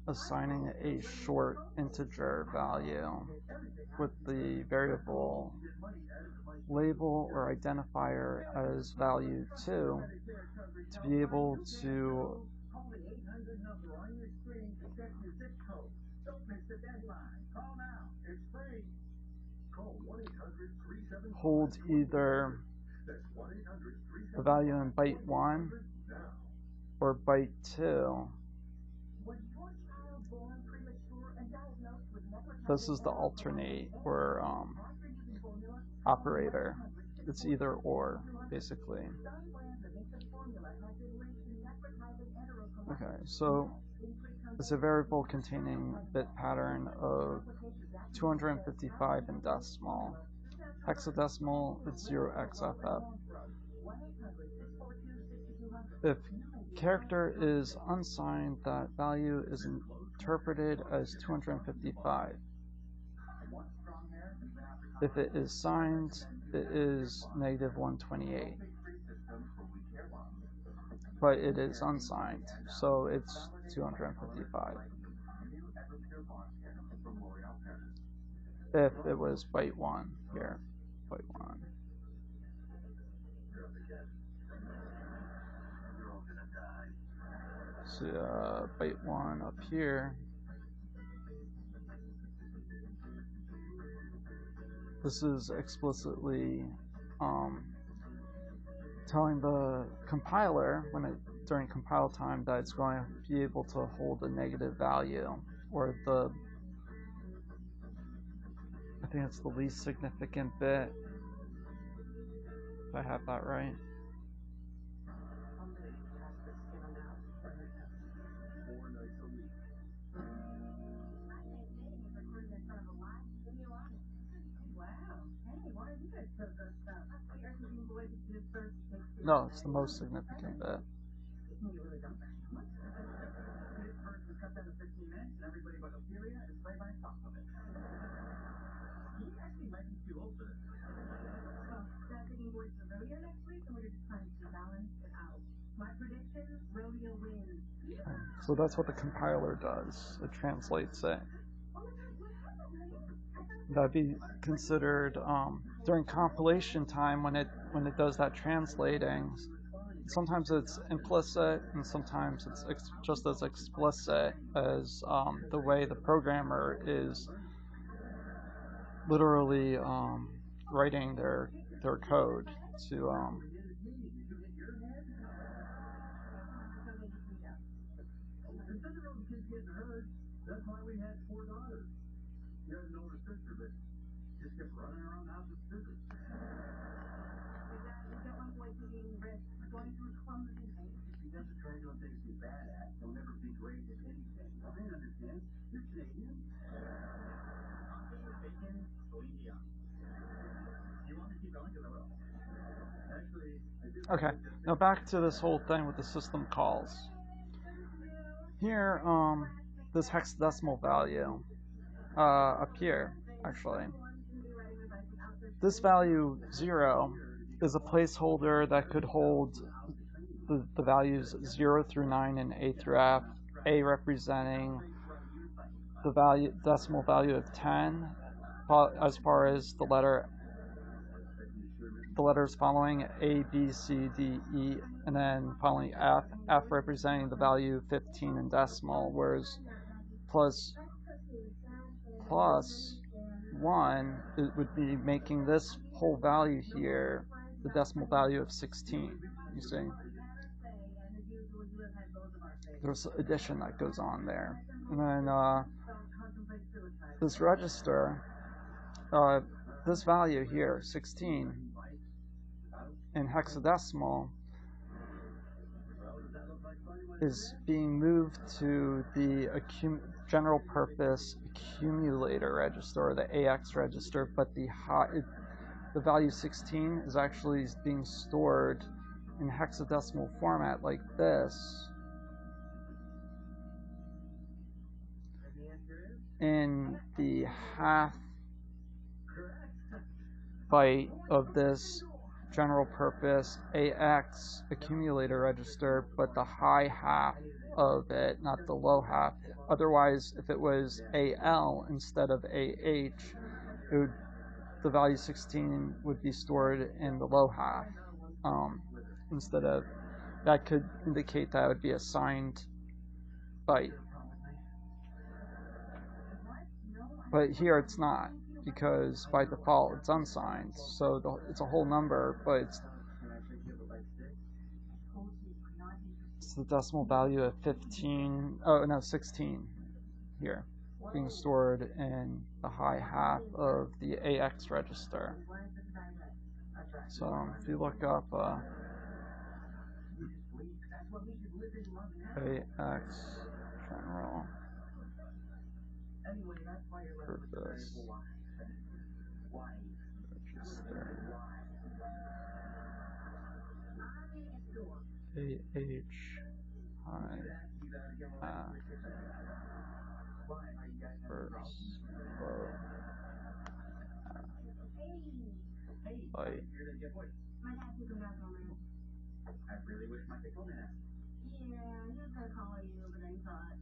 assigning a short integer value with the variable label or identifier as value 2 to be able to hold either the value in byte 1 or byte 2. This is the alternate or operator. It's either or, basically. Okay, so it's a variable containing bit pattern of 255 in decimal. Hexadecimal, it's 0xFF. If character is unsigned, that value is interpreted as 255. If it is signed, it is negative 128. But it is unsigned, so it's 255. If it was byte 1 here, byte 1. So byte 1 up here. This is explicitly telling the compiler during compile time that it's going to be able to hold a negative value, or I think it's the least significant bit, if I have that right. No, it's the most significant bit. So that's what the compiler does. It translates it. That'd be considered during compilation time when it does that translating. Sometimes it's implicit, and sometimes it's just as explicit as the way the programmer is literally writing their code to That's why we had 4 daughters. You had an older sister, but just kept running around the house with scissors. You don't want boys taking risks, going through clumsy things. If he doesn't try doing things he's bad at, he'll never be great at anything. I understand. You're Canadian. Bacon, Celine Dion. You want me to keep going? Because I will. Actually, I do. Okay, now back to this whole thing with the system calls. Here, this hexadecimal value up here, actually. This value 0 is a placeholder that could hold the values 0 through 9 and A through F, A representing the decimal value of 10 as far as the letters following A, B, C, D, E, and then following F, F representing the value 15 in decimal, whereas plus 1, it would be making this whole value here the decimal value of 16, you see. There's addition that goes on there. And then this register, this value here, 16, in hexadecimal, is being moved to the general purpose accumulator register, or the AX register, but the value 16 is actually being stored in hexadecimal format like this in the half byte of this general purpose AX accumulator register, but the high half of it, not the low half. Otherwise, if it was AL instead of AH, the value 16 would be stored in the low half. Instead of, that could indicate that it would be a signed byte. But here it's not, because by default it's unsigned. So it's a whole number, but it's the decimal value of 16 here, being stored in the high half of the AX register. So if you look up AX general purpose register, AH high half first low half byte. I really wish my kid told me that. Yeah, he was gonna call you, but then he thought,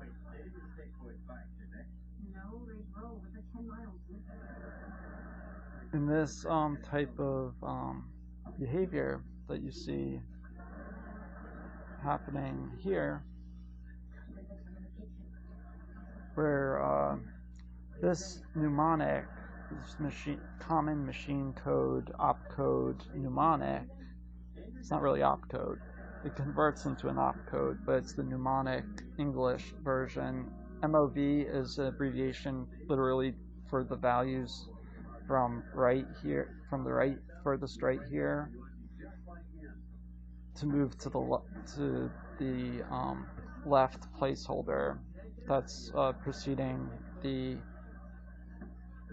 Wait, they didn't say Floyd's bike, did they? No, they drove. It's like 10 miles. In this type of behavior that you see happening here, where this mnemonic, this common machine code, opcode mnemonic, it's not really opcode. It converts into an opcode, but it's the mnemonic English version. MOV is an abbreviation literally for the values from right here, from the right, furthest right here, to move to the left placeholder that's preceding the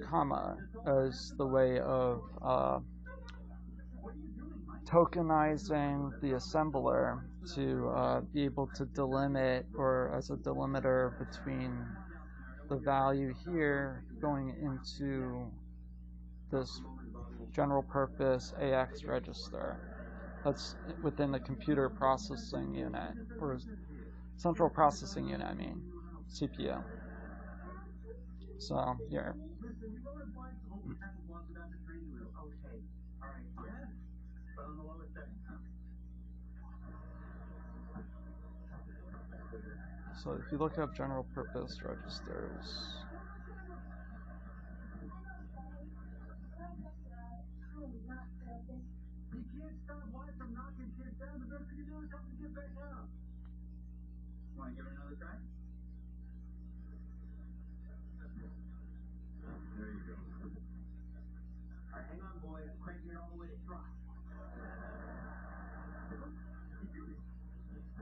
comma as the way of tokenizing the assembler to be able to delimit, or as a delimiter between the value here going into this general purpose AX register. That's within the computer processing unit, or central processing unit, I mean, CPU. So here. So if you look up general purpose registers, You can't stop White from knocking kids down. The best you can do is help them get back up. Want to give it another try? There you go. All right, hang on, boy. I'm cranking it all the way to trot.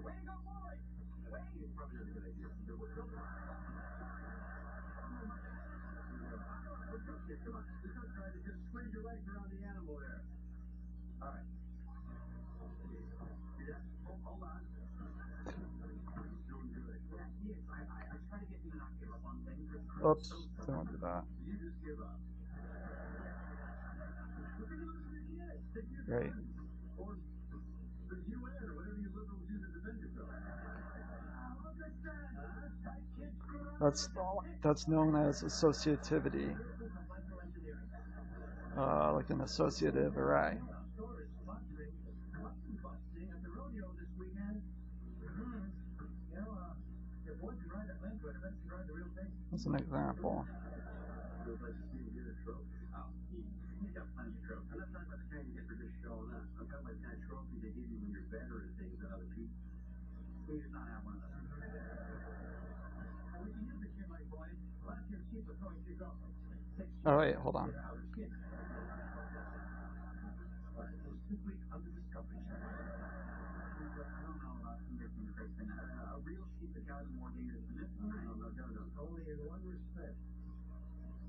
Way to go, boy! Way! It's probably not a good idea. Let's go, kid. Come on. Let's go try to just squeeze your legs around the animal there. All right. Hold on. He's doing good. Yeah, he is. I try to get you to not give up on things. Oops, don't do that. You just give up. Great. Or the UN or whatever you liberals do to defend yourself. That's known as associativity, like an associative array. That's an example. He's got plenty of trophies. I'm not talking about the kind you get for just showing up. I'm talking about the kind of trophies they give you when you're better at things than other people. He does not have one of those. We can use a kid like Boyd. Last year's chief was throwing kids off like 6 Oh wait, hold on. this week on the Discovery Channel. I don't know about some different crazy thing. A real sheep that gathers more data than this one. No. Only in one respect.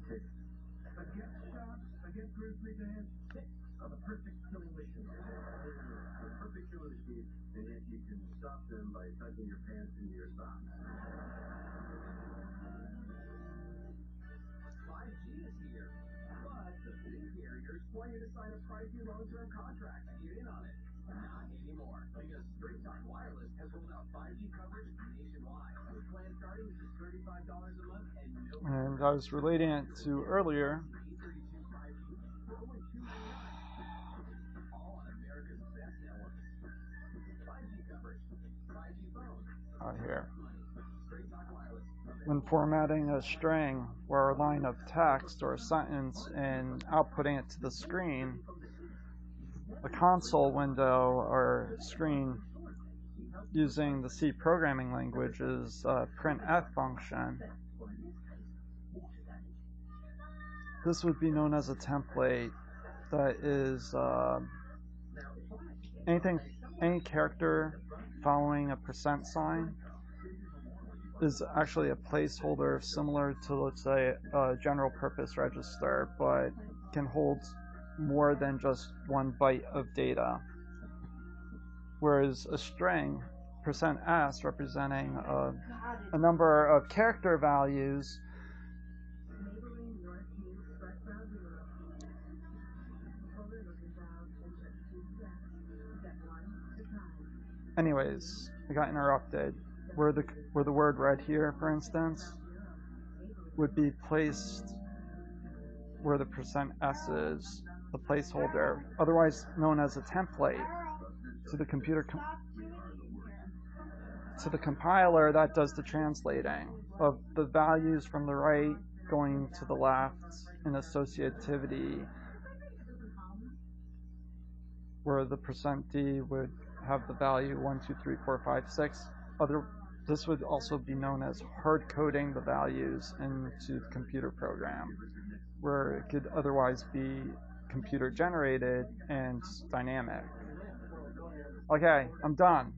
Against sharks, against grizzlies, and 6 are the perfect killing machine. The perfect killing machine, and yet you can stop them by tucking your pants into your socks. 5G is here, but the big carriers want you to sign a pricey long-term contract. Get in on it. Not anymore, because Straight Talk Wireless has rolled out 5G coverage nationwide. With plans starting at just $35 a month and no. And I was relating it to earlier. P32 5G for only $299. All on America's best network. 5G coverage, 5G phone. Out here. Straight Talk Wireless. When formatting a string or a line of text or a sentence and outputting it to the screen, a console window or screen using the C programming language is a printf function. This would be known as a template that is any character following a % sign is actually a placeholder similar to, let's say, a general purpose register, but can hold more than just 1 byte of data. Whereas a string, %s, representing a number of character values, anyways, I got interrupted. Where the word red here, for instance, would be placed where the %s is, the placeholder, otherwise known as a template. To the compiler, that does the translating of the values from the right going to the left in associativity, where the %d would have the value 1, 2, 3, 4, 5, 6. This would also be known as hard coding the values into the computer program, where it could otherwise be computer generated and dynamic. Okay, I'm done.